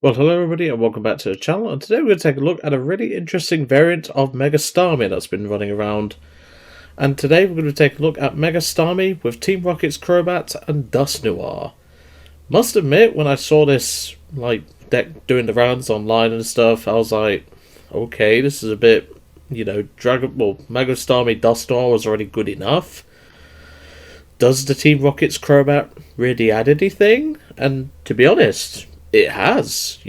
Well, hello everybody and welcome back to the channel, and today we're going to take a look at a really interesting variant of Mega Starmie that's been running around. And today we're going to take a look at Mega Starmie with Team Rocket's Crobat and Dusknoir. Must admit, when I saw this deck doing the rounds online and stuff, I was like, okay, this is a bit, Mega Starmie Dusknoir was already good enough. Does the Team Rocket's Crobat really add anything? And to be honest, it has,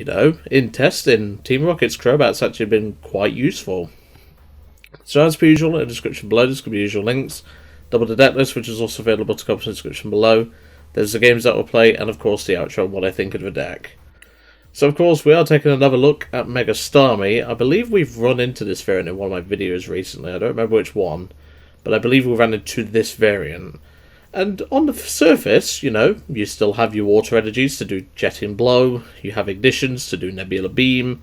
in testing, Team Rocket's Crobat's actually been quite useful. So as per usual, in the description below, there's going to be usual links. Double the deck list, which is also available to come in the description below. There's the games that we'll play, and of course the outro and what I think of the deck. So of course, we are taking another look at Mega Starmie. I believe we've run into this variant in one of my videos recently. I don't remember which one, but I believe we ran into this variant. And on the surface, you still have your water energies to do Jetting Blow, you have Ignitions to do Nebula Beam,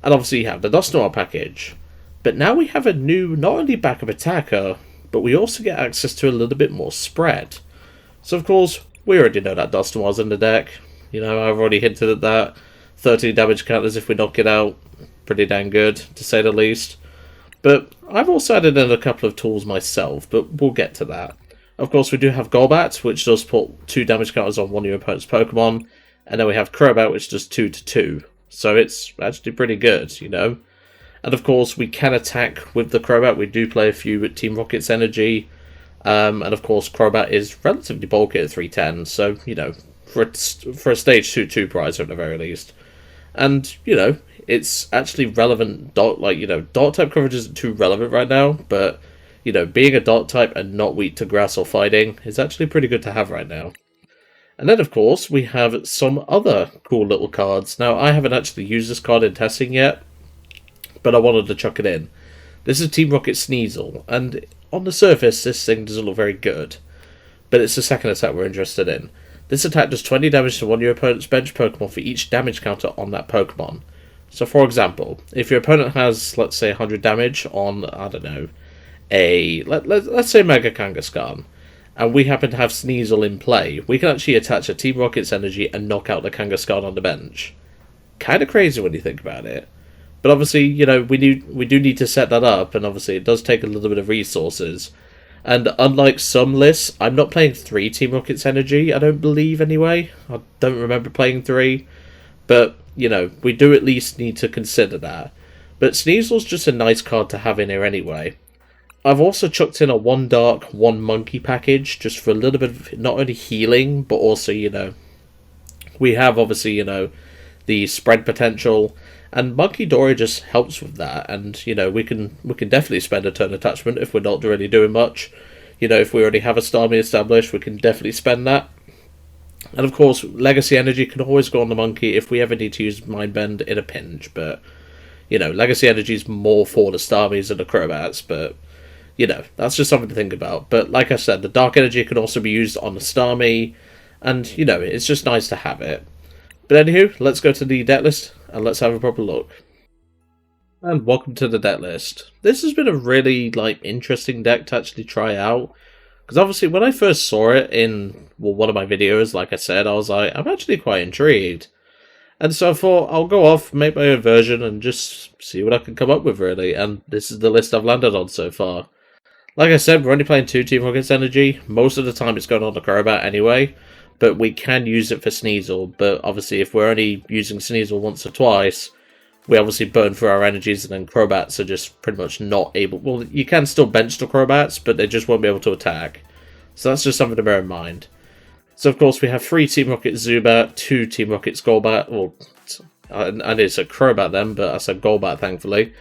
and obviously you have the Dusknoir package. But now we have a new, not only backup attacker, but we also get access to a little bit more spread. So of course, we already know that Dusknoir's in the deck. I've already hinted at that. 13 damage counters if we knock it out. Pretty dang good, to say the least. But I've also added in a couple of tools myself, but we'll get to that. Of course, we do have Golbat, which does put 2 damage counters on one of your opponent's Pokemon. And then we have Crobat, which does 2/2. So it's actually pretty good, And of course, we can attack with the Crobat. We do play a few with Team Rocket's energy. And of course, Crobat is relatively bulky at 310. So, for a stage 2/2 prize at the very least. And, it's actually relevant. Dark type coverage isn't too relevant right now, but being a dark type and not weak to grass or fighting is actually pretty good to have right now. And then, of course, we have some other cool little cards. Now, I haven't actually used this card in testing yet, but I wanted to chuck it in. This is Team Rocket Sneasel, and on the surface, this thing doesn't look very good, but it's the second attack we're interested in. This attack does 20 damage to one of your opponent's bench Pokemon for each damage counter on that Pokemon. So, for example, if your opponent has, let's say, 100 damage on, I don't know, let's say Mega Kangaskhan, and we happen to have Sneasel in play, we can actually attach a Team Rocket's energy and knock out the Kangaskhan on the bench. Kind of crazy when you think about it. But obviously, we do need to set that up, and obviously it does take a little bit of resources. And unlike some lists, I'm not playing 3 Team Rocket's energy, I don't believe anyway. I don't remember playing 3. But, we do at least need to consider that. But Sneasel's just a nice card to have in here anyway. I've also chucked in a 1 Dark, 1 Monkey package, just for a little bit of not only healing, but also, we have obviously, the spread potential, and Munkidori just helps with that, and, we can definitely spend a turn attachment if we're not really doing much. If we already have a Starmie established, we can definitely spend that. And of course, Legacy Energy can always go on the Monkey if we ever need to use Mind Bend in a pinch, but, Legacy Energy is more for the Starmies and the Crobats, but that's just something to think about. But like I said, the Dark Energy can also be used on the Starmie, and, it's just nice to have it. But anywho, let's go to the deck list, and let's have a proper look. And welcome to the deck list. This has been a really, interesting deck to actually try out. Because obviously, when I first saw it in, one of my videos, like I said, I was like, I'm actually quite intrigued. And so I thought, I'll go off, make my own version, and just see what I can come up with, really. And this is the list I've landed on so far. Like I said, we're only playing 2 Team Rocket's energy. Most of the time it's going on the Crobat anyway, but we can use it for Sneasel. But obviously if we're only using Sneasel once or twice, we obviously burn through our energies, and then Crobats are just pretty much not able... Well, you can still bench the Crobats, but they just won't be able to attack. So that's just something to bear in mind. So of course we have 3 Team Rocket Zubat, 2 Team Rocket's Golbat. Well, I did say Crobat then, but I said Golbat thankfully.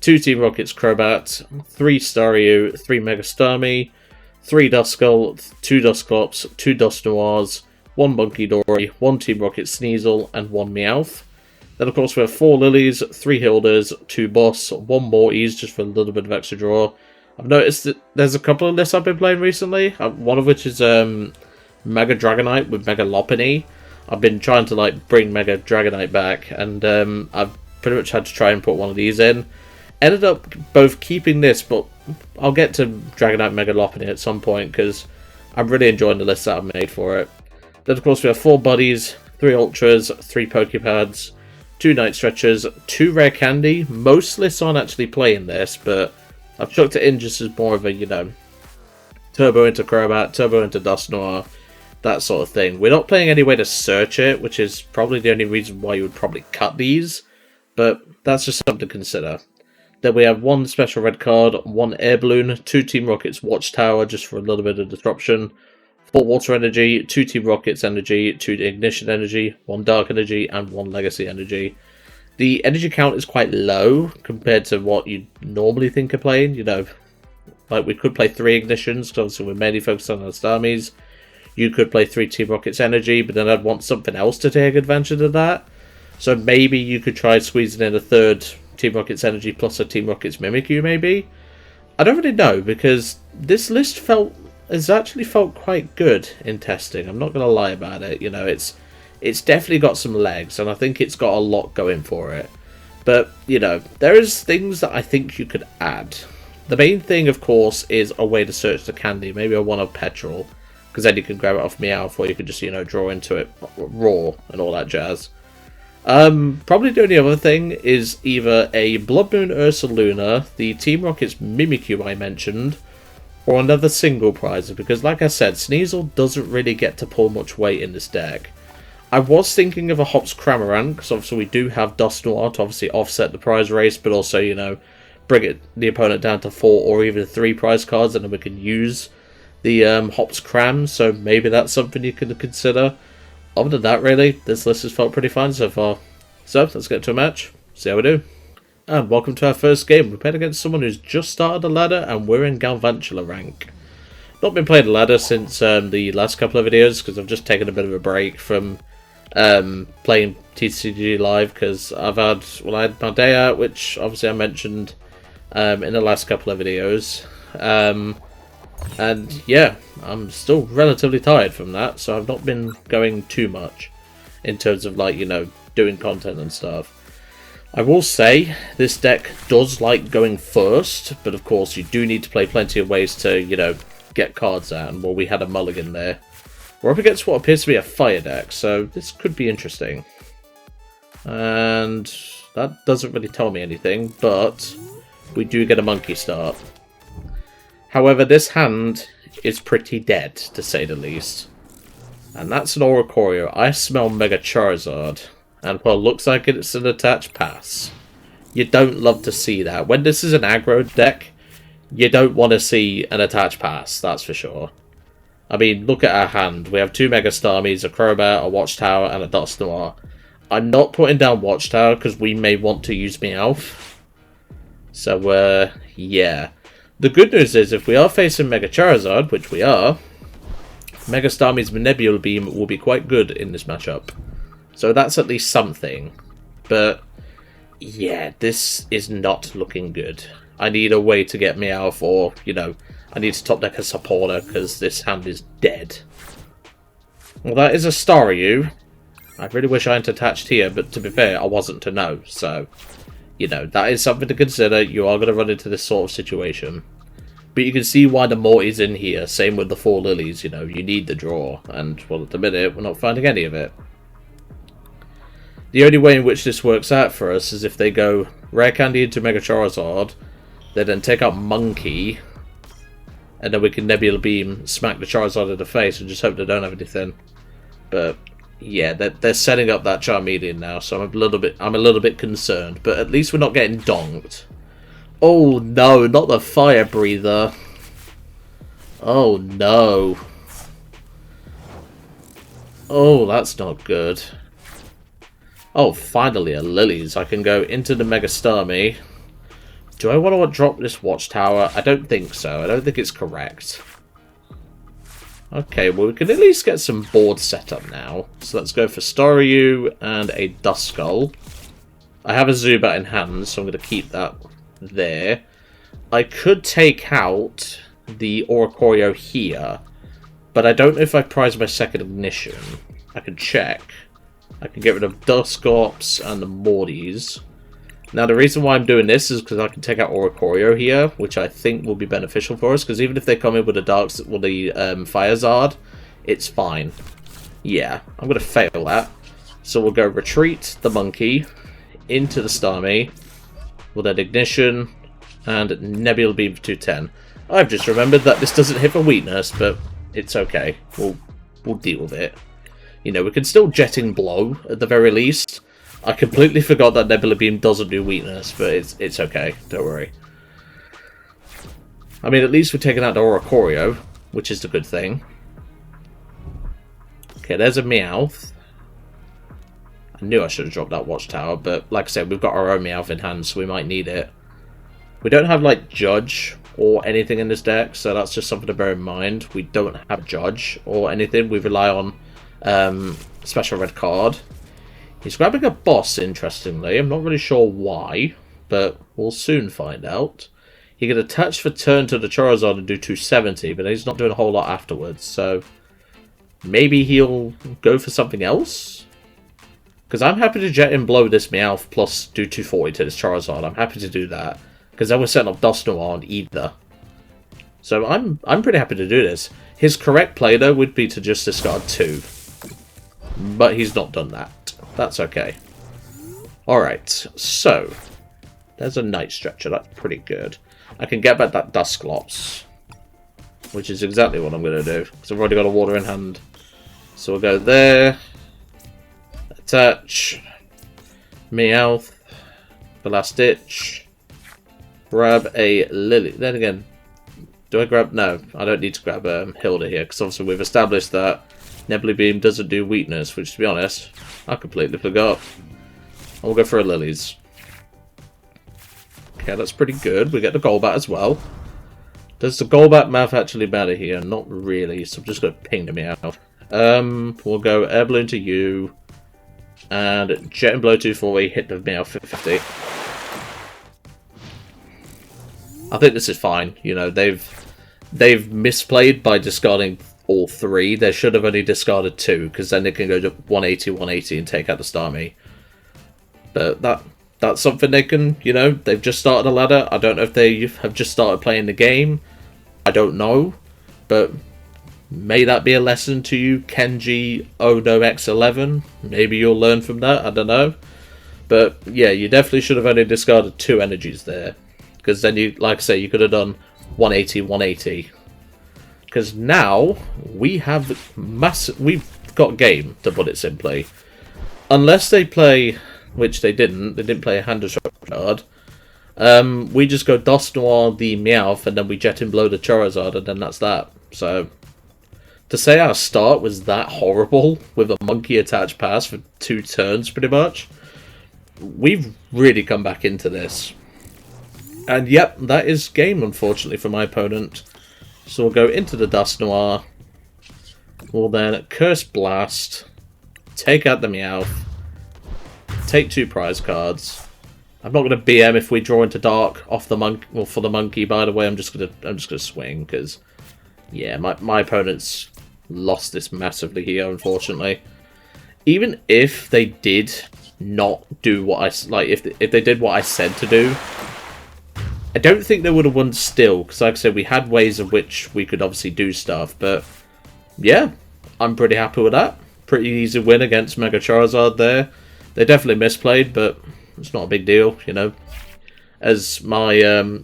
2 Team Rocket's Crobat, 3 Staryu, 3 Mega Starmie, 3 Duskull, 2 Dusclops, 2 Dusknoirs, 1 Munkidori, 1 Team Rocket Sneasel, and 1 Meowth. Then of course we have 4 Lillies, 3 Hildas, 2 Boss, 1 Mortys, just for a little bit of extra draw. I've noticed that there's a couple of lists I've been playing recently, one of which is Mega Dragonite with Mega Lopunny. I've been trying to bring Mega Dragonite back, and I've pretty much had to try and put one of these in. Ended up both keeping this, but I'll get to Dragonite Mega Lopunny at some point, because I'm really enjoying the list that I've made for it. Then of course we have 4 Buddies, 3 Ultras, 3 Poké Pads, 2 Night Stretchers, 2 Rare Candy. Most lists aren't actually playing this, but I've chucked it in just as more of a, you know, turbo into Crobat, turbo into Dusknoir, that sort of thing. We're not playing any way to search it, which is probably the only reason why you would probably cut these, but that's just something to consider. Then we have 1 Special Red Card, 1 Air Balloon, 2 Team Rockets Watchtower, just for a little bit of disruption, 4 Water Energy, 2 Team Rockets Energy, 2 Ignition Energy, 1 Dark Energy, and 1 Legacy Energy. The energy count is quite low compared to what you'd normally think of playing, you know. Like, we could play 3 Ignitions, because obviously we're mainly focused on our Starmies. You could play 3 Team Rockets Energy, but then I'd want something else to take advantage of that. So maybe you could try squeezing in a 3rd Team Rockets Energy plus a Team Rockets Mimikyu, maybe? I don't really know, because this list has actually felt quite good in testing. I'm not going to lie about it. You know, it's definitely got some legs, and I think it's got a lot going for it. But, you know, there is things that I think you could add. The main thing, of course, is a way to search the candy. Maybe a one of Petrol, because then you can grab it off Meowth, or you could just, you know, draw into it raw and all that jazz. Probably the only other thing is either a Blood Moon Ursaluna, the Team Rockets Mimikyu I mentioned, or another single prizer, because like I said, Sneasel doesn't really get to pull much weight in this deck. I was thinking of a Hops Cramorant, because obviously we do have Dusknoir to obviously offset the prize race, but also, you know, bring the opponent down to 4 or even 3 prize cards, and then we can use the Hops Cram, so maybe that's something you could consider. Other than that, really, this list has felt pretty fine so far. So, let's get to a match, see how we do. And welcome to our first game. We're playing against someone who's just started the ladder, and we're in Galvantula rank. Not been playing the ladder since the last couple of videos, because I've just taken a bit of a break from playing TCG Live, because I had my day out, which obviously I mentioned in the last couple of videos. And yeah, I'm still relatively tired from that, so I've not been going too much in terms of, like, you know, doing content and stuff. I will say this deck does like going first, but of course you do need to play plenty of ways to, you know, get cards out, and well, we had a mulligan there. We're up against what appears to be a fire deck, so this could be interesting. And that doesn't really tell me anything, but we do get a monkey start. However, this hand is pretty dead, to say the least. And that's an Oricorio. I smell Mega Charizard. And, well, looks like it's an attached pass. You don't love to see that. When this is an aggro deck, you don't want to see an attached pass, that's for sure. I mean, look at our hand. We have 2 Mega Starmies, a Crobat, a Watchtower, and a Dusknoir. I'm not putting down Watchtower because we may want to use Meowth. So, yeah. The good news is, if we are facing Mega Charizard, which we are, Mega Starmie's Nebula Beam will be quite good in this matchup. So that's at least something. But, yeah, this is not looking good. I need a way to get Meowth, or, you know, I need to top deck a supporter, because this hand is dead. Well, that is a Staryu. I really wish I hadn't attached here, but to be fair, I wasn't to know, so... You know, that is something to consider. You are going to run into this sort of situation. But you can see why the Morty's in here. Same with the 4 Lilies, you know. You need the draw. And, well, at the minute, we're not finding any of it. The only way in which this works out for us is if they go Rare Candy into Mega Charizard. They then take out Monkey. And then we can Nebula Beam, smack the Charizard in the face, and just hope they don't have anything. But... yeah, they're setting up that Charmeleon now, so I'm a little bit concerned. But at least we're not getting donked. Oh no, not the Fire Breather. Oh no. Oh, that's not good. Oh, finally a Lilies. I can go into the Mega Starmie. Do I want to drop this Watchtower? I don't think so. I don't think it's correct. Okay, well, we can at least get some board set up now. So let's go for Staryu and a Duskull. I have a Zubat in hand, so I'm going to keep that there. I could take out the Oricorio here, but I don't know if I prize my second Ignition. I can check. I can get rid of Dusclops and the Mortys. Now, the reason why I'm doing this is because I can take out Oricorio here, which I think will be beneficial for us, because even if they come in with a Fire Zard, it's fine. Yeah, I'm going to fail that. So we'll go Retreat, the Monkey, into the Starmie. We'll then Ignition and Nebula Beam for 210. I've just remembered that this doesn't hit for weakness, but it's okay. We'll deal with it. You know, we can still Jetting Blow at the very least. I completely forgot that Nebula Beam doesn't do weakness, but it's okay. Don't worry. I mean, at least we're taking out the Oricorio, which is the good thing. Okay, there's a Meowth. I knew I should have dropped that Watchtower, but like I said, we've got our own Meowth in hand, so we might need it. We don't have, like, Judge or anything in this deck, so that's just something to bear in mind. We don't have Judge or anything. We rely on Special Red Card. He's grabbing a boss, interestingly. I'm not really sure why, but we'll soon find out. He can attach for turn to the Charizard and do 270, but he's not doing a whole lot afterwards, so maybe he'll go for something else? Because I'm happy to Jet and Blow this Meowth plus do 240 to this Charizard. I'm happy to do that. Because then we're setting up Dusknoir on either. So I'm pretty happy to do this. His correct play, though, would be to just discard 2. But he's not done that. That's okay. Alright, so there's a Night Stretcher. That's pretty good. I can get back that Dusclops, which is exactly what I'm going to do. Because I've already got a water in hand. So we'll go there. Attach. Meowth. The last ditch. Grab a Lillie. Then again, do I grab... No, I don't need to grab Hilda here. Because obviously we've established that Nebula Beam doesn't do weakness. Which, to be honest, I completely forgot. I'll go for a Lillie's. Okay, that's pretty good. We get the Golbat as well. Does the Golbat math actually matter here? Not really, so I'm just going to ping them out. We'll go Air Balloon to you. And Jet and Blow 240, hit the Meowth for 50. I think this is fine. You know, they've misplayed by discarding all 3. They should have only discarded 2, because then they can go to 180, 180 and take out the Starmie. But that's something they can, you know, they've just started a ladder. I don't know if they have just started playing the game. I don't know. But may that be a lesson to you, Kenji Ono X11? Maybe you'll learn from that. I don't know. But yeah, you definitely should have only discarded 2 energies there. Because then you, like I say, you could have done 180, 180. Because now we have we've got game, to put it simply. Unless they play, which they didn't play a hand destruction card. We just go Dusknoir the Meowth, and then we Jet and Blow the Charizard, and then that's that. So to say our start was that horrible with a monkey attached pass for 2 turns, pretty much, we've really come back into this. And yep, that is game, unfortunately, for my opponent. So we'll go into the Dusknoir. We'll then Curse Blast, take out the Meowth, take 2 prize cards. I'm not going to BM if we draw into Dark off the monkey, or for the monkey. By the way, I'm just gonna swing because, yeah, my opponent's lost this massively here, unfortunately. Even if they did not do what if they did what I said to do, I don't think they would have won still, because like I said, we had ways of which we could obviously do stuff, but yeah, I'm pretty happy with that. Pretty easy win against Mega Charizard there. They definitely misplayed, but it's not a big deal, you know. As my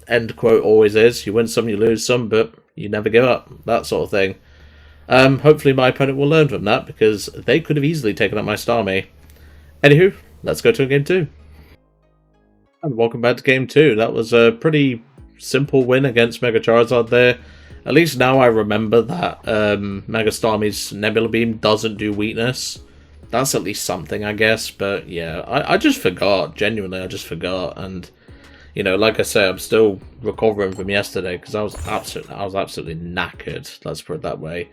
end quote always is, you win some, you lose some, but you never give up, that sort of thing. Hopefully my opponent will learn from that, because they could have easily taken out my Starmie. Anywho, let's go to game 2. And welcome back to game 2. That was a pretty simple win against Mega Charizard there. At least now I remember that Mega Starmie's Nebula Beam doesn't do weakness. That's at least something, I guess. But yeah, I just forgot. Genuinely, I just forgot. And, you know, like I say, I'm still recovering from yesterday because I was absolutely knackered. Let's put it that way.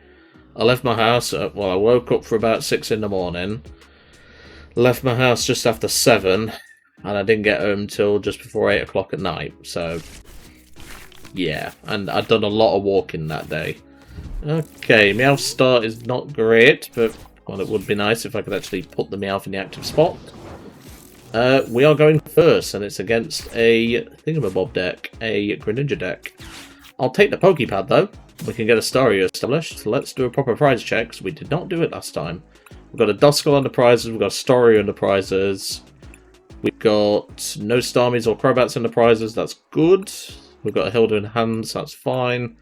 I left my house, I woke up for about 6 in the morning. Left my house just after 7. And I didn't get home till just before 8 o'clock at night. So, yeah. And I'd done a lot of walking that day. Okay, Meowth's start is not great, but, well, it would be nice if I could actually put the Meowth in the active spot. We are going first, and it's against a Thingamabob deck, a Greninja deck. I'll take the Poké Pad, though. We can get a Staryu established. So let's do a proper prize check, because we did not do it last time. We've got a Duskull on the prizes, we've got a Staryu on the prizes. We've got no Starmies or Crobats in the prizes, that's good. We've got a Hilda in hands, that's fine.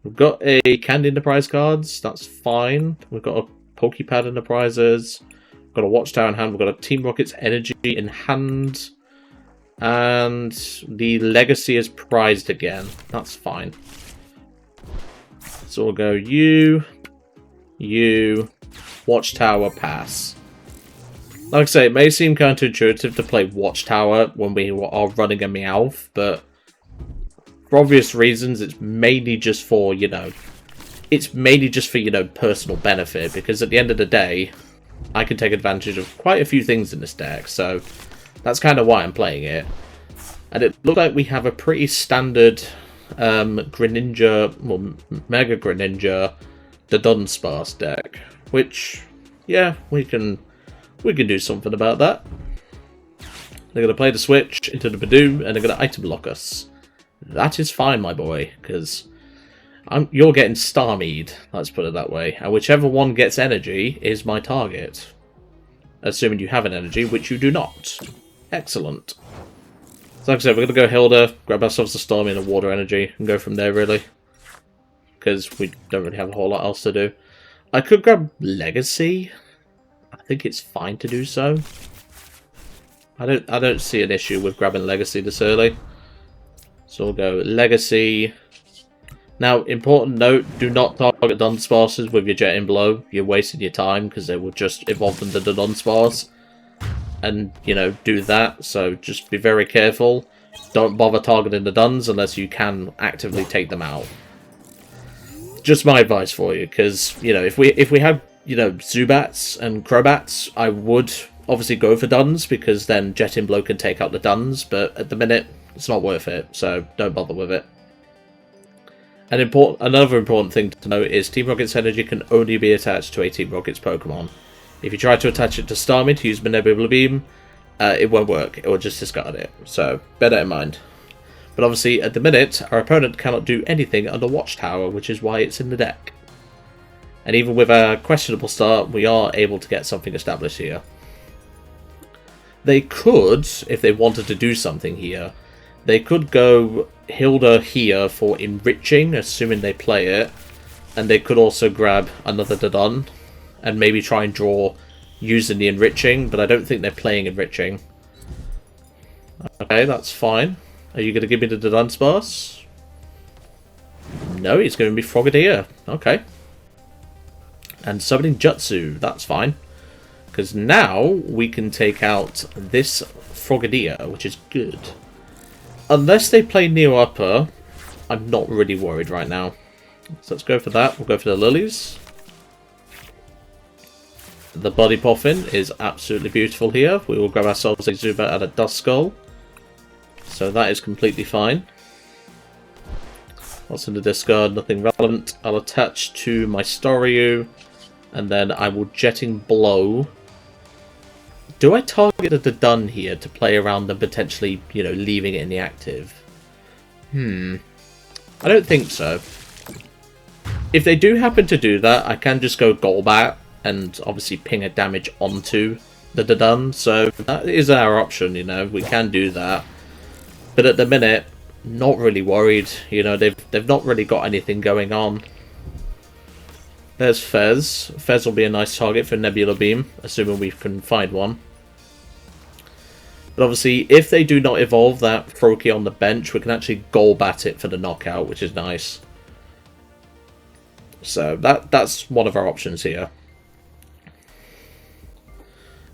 We've got a Candy in the prize cards, that's fine. We've got a Poké Pad in the prizes. We've got a Watchtower in hand, we've got a Team Rocket's Energy in hand. And the Legacy is prized again, that's fine. So we'll go you, Watchtower, pass. Like I say, it may seem counterintuitive to play Watchtower when we are running a Meowth, but for obvious reasons, it's mainly just for, you know, personal benefit, because at the end of the day, I can take advantage of quite a few things in this deck, so that's kind of why I'm playing it. And it looks like we have a pretty standard Greninja, well, Mega Greninja, the Dunsparce deck, which, yeah, we can do something about that. They're going to play the switch into the Badoo, and they're going to item block us. That is fine, my boy, because you're getting Starmied, let's put it that way. And whichever one gets energy is my target. Assuming you have an energy, which you do not. Excellent. So like I said, we're going to go Hilda, grab ourselves a Starmie and a Water Energy, and go from there, really. Because we don't really have a whole lot else to do. I could grab Legacy. I think it's fine to do so. I don't see an issue with grabbing Legacy this early. So we'll go Legacy. Now, important note, do not target Dunsparces with your Jet in Blow. You're wasting your time because they will just evolve into the Dunsparce. And, you know, do that. So just be very careful. Don't bother targeting the Duns unless you can actively take them out. Just my advice for you, because, you know, if we had, you know, Zubats and Crobats, I would obviously go for Duns, because then Jet in Blow can take out the Duns, but at the minute, it's not worth it, so don't bother with it. And another important thing to note is Team Rocket's energy can only be attached to a Team Rocket's Pokemon. If you try to attach it to Starmie to use Manipula Beam, it won't work, it will just discard it, so bear that in mind. But obviously, at the minute, our opponent cannot do anything under Watchtower, which is why it's in the deck. And even with a questionable start, we are able to get something established here. They could, if they wanted to do something here, they could go Hilda here for Enriching, assuming they play it. And they could also grab another Dodon, and maybe try and draw using the Enriching, but I don't think they're playing Enriching. Okay, that's fine. Are you going to give me the Dunsparce? No, he's going to be Frogadier. Okay. And summoning Jutsu, that's fine. Because now we can take out this Frogadier, which is good. Unless they play Neo Upper, I'm not really worried right now. So let's go for that. We'll go for the Lilies. The Buddy Poffin is absolutely beautiful here. We will grab ourselves a Zubat and a Duskull. So that is completely fine. What's in the discard? Nothing relevant. I'll attach to my Staryu, and then I will Jetting Blow. Do I target the Dun here to play around them potentially, you know, leaving it in the active? I don't think so. If they do happen to do that, I can just go Golbat and obviously ping a damage onto the Dun. So that is our option, you know, we can do that. But at the minute, not really worried. You know, they've not really got anything going on. There's Fez. Fez will be a nice target for Nebula Beam, assuming we can find one. But obviously, if they do not evolve that Froakie on the bench, we can actually Golbat it for the knockout, which is nice. So that's one of our options here.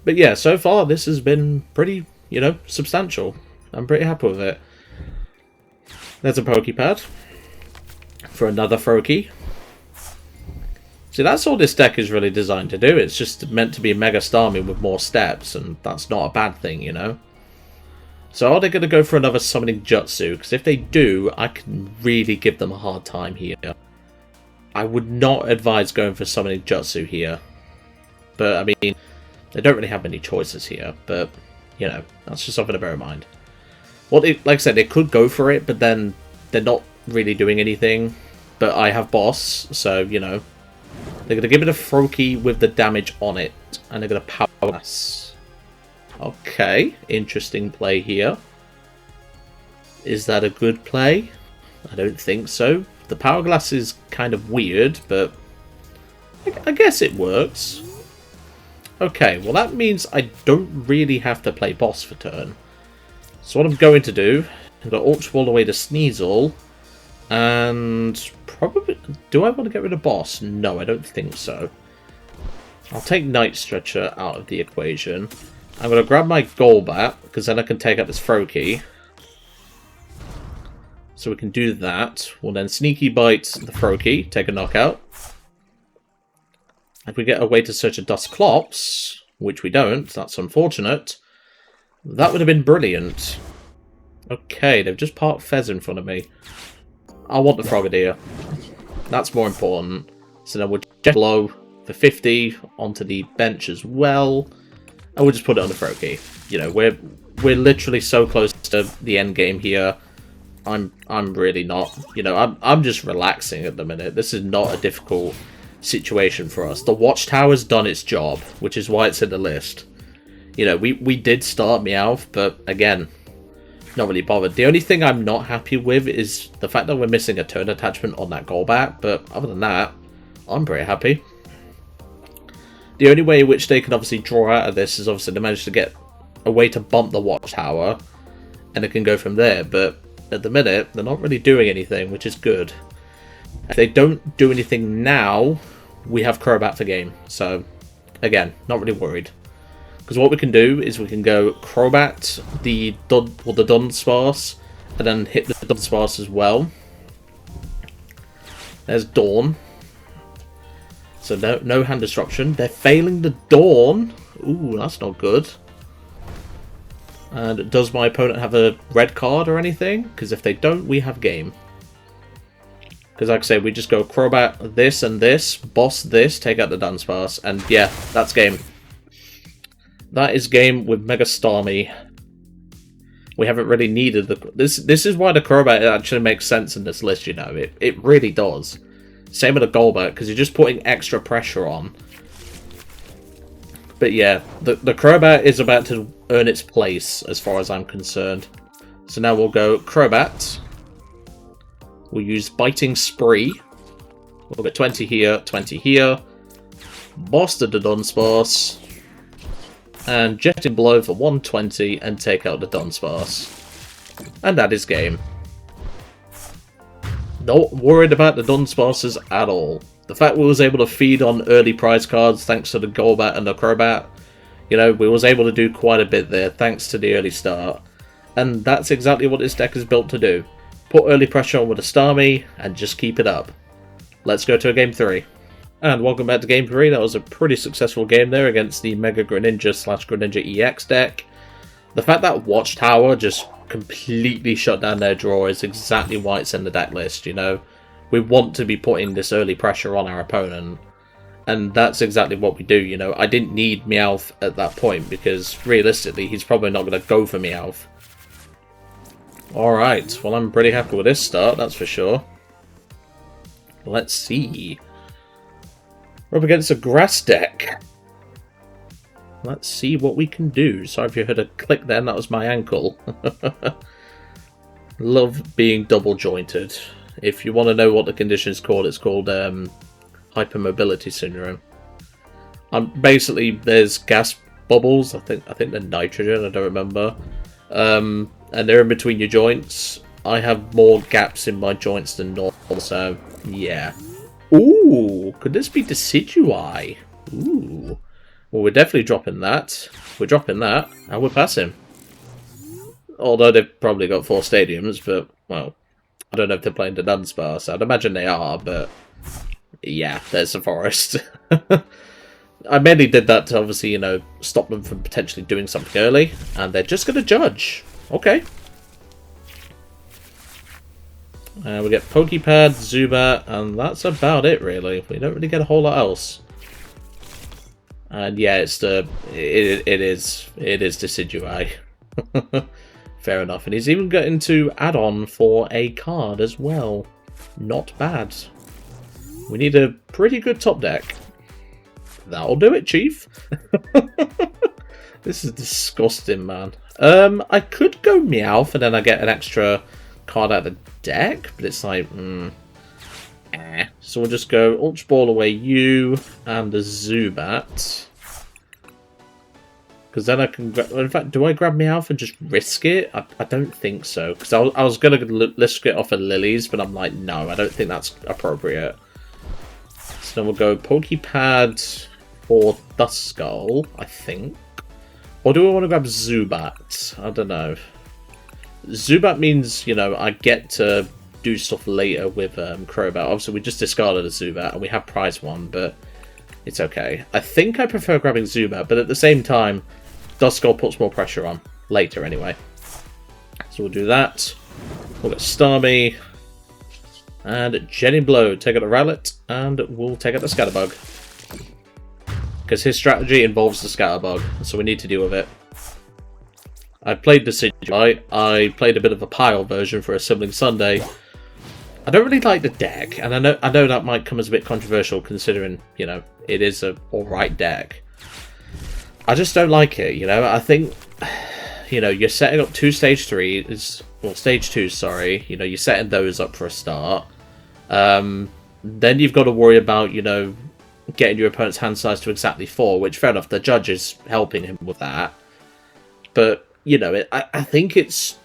But yeah, so far this has been pretty, you know, substantial. I'm pretty happy with it. There's a Poké Pad for another Froakie. See, that's all this deck is really designed to do. It's just meant to be a Mega Starmie with more steps, and that's not a bad thing, you know? So are they going to go for another Summoning Jutsu? Because if they do, I can really give them a hard time here. I would not advise going for Summoning Jutsu here. But, I mean, they don't really have many choices here. But, you know, that's just something to bear in mind. Well, like I said, they could go for it, but then they're not really doing anything. But I have Boss, so, you know, they're going to give it a Froakie with the damage on it, and they're going to Power Blast. Okay, interesting play here. Is that a good play? I don't think so. The Power Glass is kind of weird, but I guess it works. Okay, well that means I don't really have to play boss for turn. So what I'm going to do, I'm going to Ultra Ball away to Sneasel, and probably... Do I want to get rid of boss? No, I don't think so. I'll take Night Stretcher out of the equation. I'm going to grab my Golbat, because then I can take out this Froakie. So we can do that. We'll then Sneaky Bite the Froakie, take a knockout. If we get a way to search a Dusclops, which we don't, that's unfortunate, that would have been brilliant. Okay, they've just parked Fez in front of me. I want the Frogadier. That's more important. So then we'll jet low for 50 onto the bench as well. And we'll just put it on the Froakie. You know, we're literally so close to the end game here. I'm really not. You know, I'm just relaxing at the minute. This is not a difficult situation for us. The Watchtower's done its job, which is why it's in the list. You know, we did start Meowth, but again, not really bothered. The only thing I'm not happy with is the fact that we're missing a turn attachment on that Golbat, but other than that, I'm pretty happy. The only way in which they can obviously draw out of this is obviously they manage to get a way to bump the Watchtower, and it can go from there, but at the minute, they're not really doing anything, which is good. If they don't do anything now, we have Crobat for game. So, again, not really worried. Because what we can do is we can go Crobat, the Dunsparce, and then hit the Dunsparce as well. There's Dawn. So no hand disruption. They're failing the Dawn. Ooh, that's not good. And does my opponent have a red card or anything? Because if they don't, we have game. Because like I say, we just go Crobat this and this, boss this, take out the Dunsparce, and yeah, that's game. That is game with Mega Starmie. We haven't really needed the... This is why the Crobat actually makes sense in this list, you know. It really does. Same with the Golbat, because you're just putting extra pressure on. But yeah, the Crobat is about to earn its place, as far as I'm concerned. So now we'll go Crobat. We'll use Biting Spree. We'll get 20 here, 20 here. Boss the Dunsparce. And Jetting Blow for 120 and take out the Dunsparce. And that is game. Not worried about the Dunsparces at all. The fact we was able to feed on early prize cards thanks to the Golbat and the Crobat, you know, we was able to do quite a bit there thanks to the early start. And that's exactly what this deck is built to do. Put early pressure on with a Starmie and just keep it up. Let's go to a game 3. And welcome back to game 3. That was a pretty successful game there against the Mega Greninja/Greninja EX deck. The fact that Watchtower just completely shut down their draw is exactly why it's in the deck list, you know. We want to be putting this early pressure on our opponent. And that's exactly what we do, you know. I didn't need Meowth at that point because realistically he's probably not going to go for Meowth. Alright, well I'm pretty happy with this start, that's for sure. Let's see. We're up against a grass deck. Let's see what we can do. Sorry if you heard a click then, that was my ankle. Love being double jointed. If you want to know what the condition is called, it's called hypermobility syndrome. Basically, there's gas bubbles. I think they're nitrogen. I don't remember. And they're in between your joints. I have more gaps in my joints than normal, so yeah. Ooh, could this be Decidui? Ooh. Well, we're definitely dropping that. We're dropping that, and we're passing. Although they've probably got 4 stadiums, but, well, I don't know if they're playing the Dunsparce. I'd imagine they are, but yeah, there's the forest. I mainly did that to obviously, you know, stop them from potentially doing something early, and they're just going to judge. Okay. We get Poké Pad, Zubat, and that's about it, really. We don't really get a whole lot else. And yeah, it is Decidui. Fair enough. And he's even getting to add-on for a card as well. Not bad. We need a pretty good top deck. That'll do it, Chief. This is disgusting, man. I could go Meowth and then I get an extra card out of the deck, but it's like, So we'll just go Ultra Ball away you and the Zubat. Because then I can... In fact, do I grab Meowth and just risk it? I don't think so. Because I was going to risk it off of Lillie's, but I'm like, no, I don't think that's appropriate. So then we'll go Poké Pad or Duskull, I think. Or do we want to grab Zubat? I don't know. Zubat means, you know, I get to do stuff later with Crobat. Obviously, we just discarded a Zubat and we have prize one, but it's okay. I think I prefer grabbing Zubat, but at the same time, Duskull puts more pressure on. Later, anyway. So we'll do that. We'll get Starmie. And Jenny Blow. Take out the Rowlet, and we'll take out the Scatterbug. Because his strategy involves the Scatterbug, so we need to deal with it. I played Decidueye. I played a bit of a pile version for a Sibling Sunday. I don't really like the deck, and I know that might come as a bit controversial considering, you know, it is a alright deck. I just don't like it, you know. I think, you know, you're setting up two stage 3s, well, stage 2s, sorry. You know, you're setting those up for a start. Then you've got to worry about, you know, getting your opponent's hand size to exactly 4, which, fair enough, the judge is helping him with that. But, you know, I think it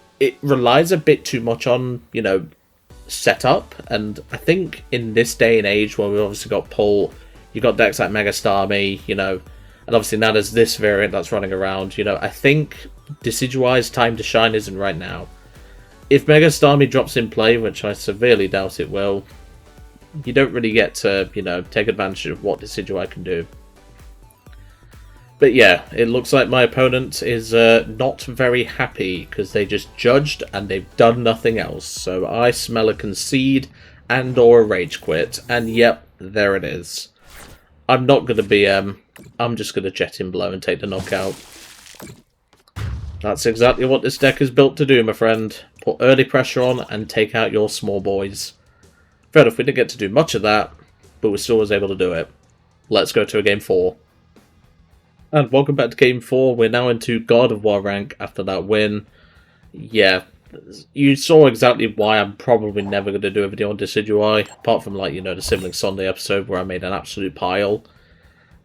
relies a bit too much on, you know, setup, and I think in this day and age where we've obviously got pull, you've got decks like Mega Starmie, you know, and obviously now there's this variant that's running around, you know, I think Decidueye's time to shine isn't right now. If Mega Starmie drops in play, which I severely doubt it will, you don't really get to, you know, take advantage of what Decidueye can do. But yeah, it looks like my opponent is not very happy because they just judged and they've done nothing else. So I smell a concede and or a rage quit. And yep, there it is. I'm not going to be... I'm just going to Jet in Blow and take the knockout. That's exactly what this deck is built to do, my friend. Put early pressure on and take out your small boys. Fair enough, we didn't get to do much of that, but we still was able to do it. Let's go to a game 4. And welcome back to Game 4. We're now into God of War rank after that win. Yeah, you saw exactly why I'm probably never going to do a video on Decidueye, apart from, like, you know, the Sibling Sunday episode where I made an absolute pile.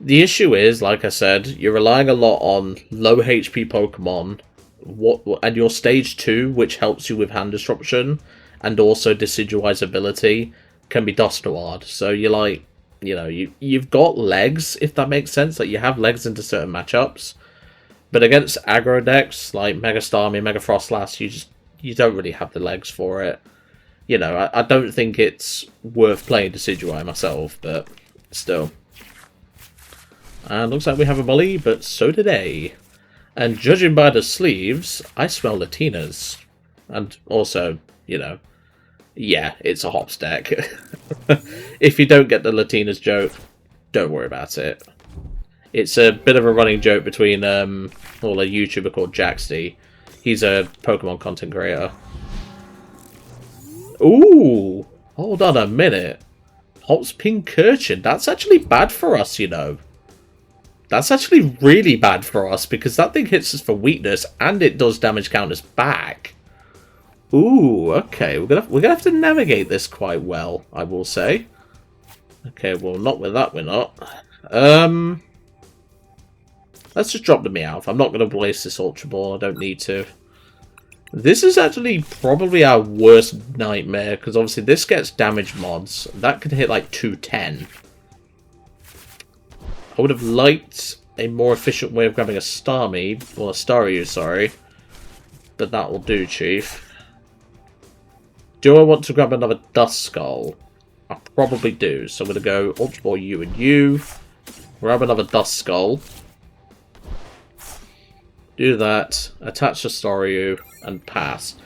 The issue is, like I said, you're relying a lot on low HP Pokemon, and your stage 2, which helps you with hand disruption, and also Decidueye's ability, can be Dusknoir. So you're like... You know, you've got legs, if that makes sense. Like, you have legs into certain matchups. But against aggro decks, like Mega Starmie, Mega Frostlass, you don't really have the legs for it. You know, I don't think it's worth playing Decidueye myself, but still. And looks like we have a Molly, but so do they. And judging by the sleeves, I smell Latinas. And also, you know... Yeah, it's a hops deck. If you don't get the Latinas joke, don't worry about it. It's a bit of a running joke between a YouTuber called Jaxty. He's a Pokemon content creator. Ooh! Hold on a minute. Hops Pincurchin. That's actually bad for us, you know. That's actually really bad for us, because that thing hits us for weakness, and it does damage counters back. Ooh, okay, we're gonna have to navigate this quite well, I will say. Okay, well, not with that, we're not. Let's just drop the Meowth. I'm not gonna waste this Ultra Ball. I don't need to. This is actually probably our worst nightmare because obviously this gets damage mods. That could hit like 210. I would have liked a more efficient way of grabbing a Starmie, or a Staryu, sorry. But that will do, Chief. Do I want to grab another Duskull? I probably do. So I'm going to go Ultra Ball you and you. Grab another Duskull. Do that. Attach the Staryu and pass.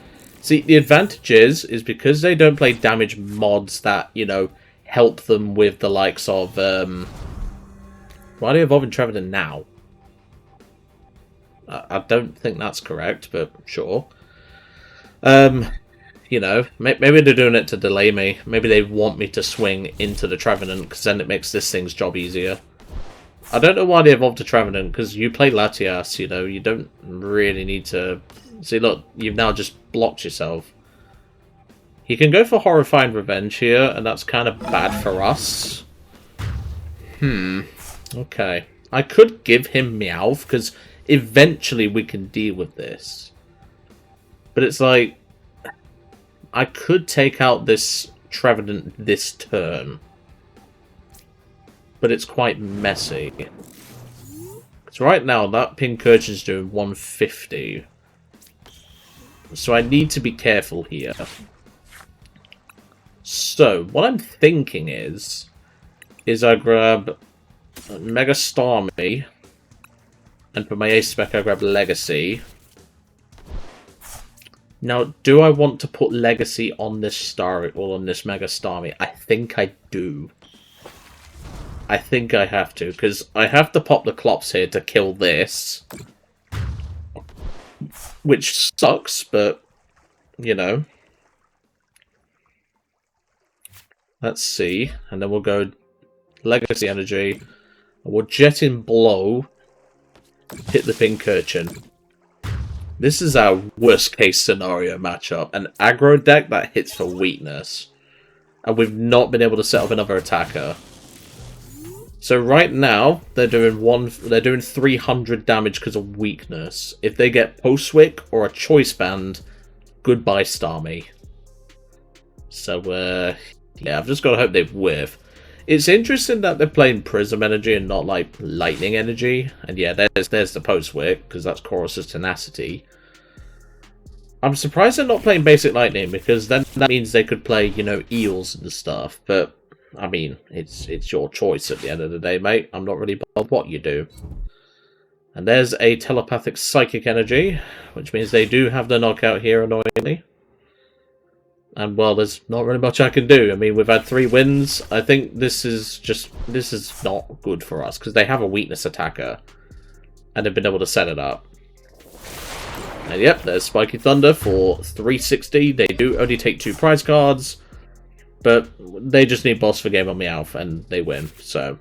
See, the advantage is because they don't play damage mods that, you know, help them with the likes of... Why are they evolving Trevenant now? I don't think that's correct, but sure. You know, maybe they're doing it to delay me. Maybe they want me to swing into the Trevenant, because then it makes this thing's job easier. I don't know why they evolved to Trevenant, because you play Latias, you know, you don't really need to... See, look, you've now just blocked yourself. He can go for Horrifying Revenge here, and that's kind of bad for us. Okay. I could give him Meowth, because eventually we can deal with this. But it's like... I could take out this Trevenant this turn. But it's quite messy. So right now, that Pincurchin's doing 150. So I need to be careful here. So, what I'm thinking is I grab Mega Starmie, and for my Ace Spec I grab Legacy. Now, do I want to put Legacy on this Staryu or on this Mega Starmie? I think I do. I think I have to, because I have to pop the Clops here to kill this. Which sucks, but, you know. Let's see. And then we'll go Legacy Energy. And we'll Jet in Blow. Hit the Pincurchin. This is our worst case scenario matchup. An aggro deck that hits for weakness. And we've not been able to set up another attacker. So right now, they're doing 300 damage because of weakness. If they get Post-Wick or a Choice Band, goodbye Starmie. So, yeah, I've just got to hope they whiff. It's interesting that they're playing Prism Energy and not, like, Lightning Energy. And yeah, there's the Post-Wick, because that's Chorus's Tenacity. I'm surprised they're not playing Basic Lightning, because then that means they could play, you know, Eels and stuff. But, I mean, it's your choice at the end of the day, mate. I'm not really bothered what you do. And there's a Telepathic Psychic Energy, which means they do have the knockout here, annoyingly. And, well, there's not really much I can do. I mean, we've had 3 wins. I think this is not good for us, because they have a weakness attacker. And they've been able to set it up. And yep, there's Spiky Thunder for 360. They do only take 2 prize cards. But they just need Boss for Game on Meowth, and they win. So,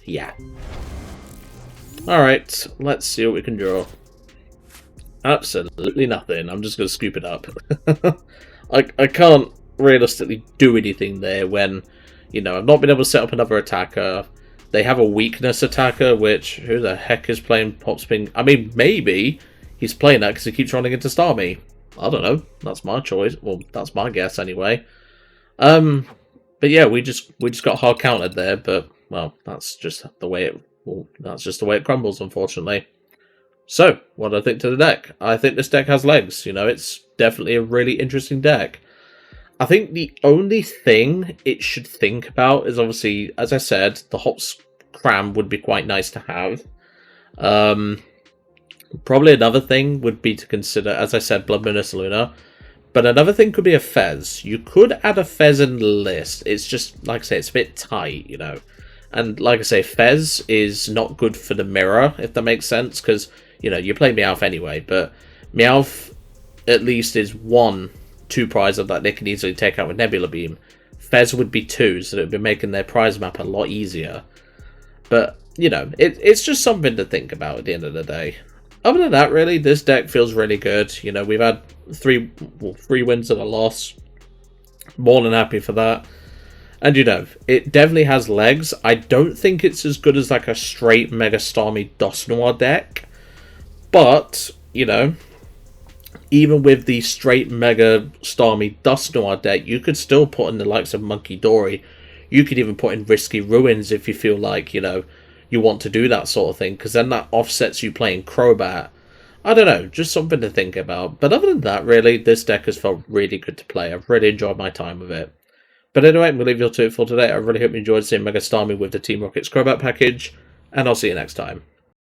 yeah. Alright, let's see what we can draw. Absolutely nothing. I'm just going to scoop it up. I can't realistically do anything there when, you know, I've not been able to set up another attacker. They have a weakness attacker, which, who the heck is playing Popspin? I mean, maybe he's playing that because he keeps running into Starmie. I don't know. That's my choice. Well, that's my guess anyway. But yeah, we just got hard countered there, but, well, that's just the way it crumbles, unfortunately. So, what do I think to the deck? I think this deck has legs. You know, it's definitely a really interesting deck. I think the only thing it should think about is, obviously, as I said, the Hops Cram would be quite nice to have. Probably another thing would be to consider, as I said, Blood Moon Luna. But another thing could be a Fez. You could add a Fez in the list. It's just, like I say, it's a bit tight, you know. And, like I say, Fez is not good for the mirror, if that makes sense, because, you know, you play Meowth anyway, but Meowth at least is 1, 2 prizes that they can easily take out with Nebula Beam. Fez would be 2, so it would be making their prize map a lot easier. But, you know, it's just something to think about at the end of the day. Other than that, really, this deck feels really good. You know, we've had 3 wins and a loss. More than happy for that. And, you know, it definitely has legs. I don't think it's as good as, like, a straight Mega Starmie Dusknoir deck. But, you know, even with the straight Mega Starmie Dusknoir deck, you could still put in the likes of Munkidori. You could even put in Risky Ruins if you feel like, you know, you want to do that sort of thing, because then that offsets you playing Crobat. I don't know, just something to think about. But other than that, really, this deck has felt really good to play. I've really enjoyed my time with it. But anyway, I'm going to leave you all to it for today. I really hope you enjoyed seeing Mega Starmie with the Team Rocket's Crobat package, and I'll see you next time.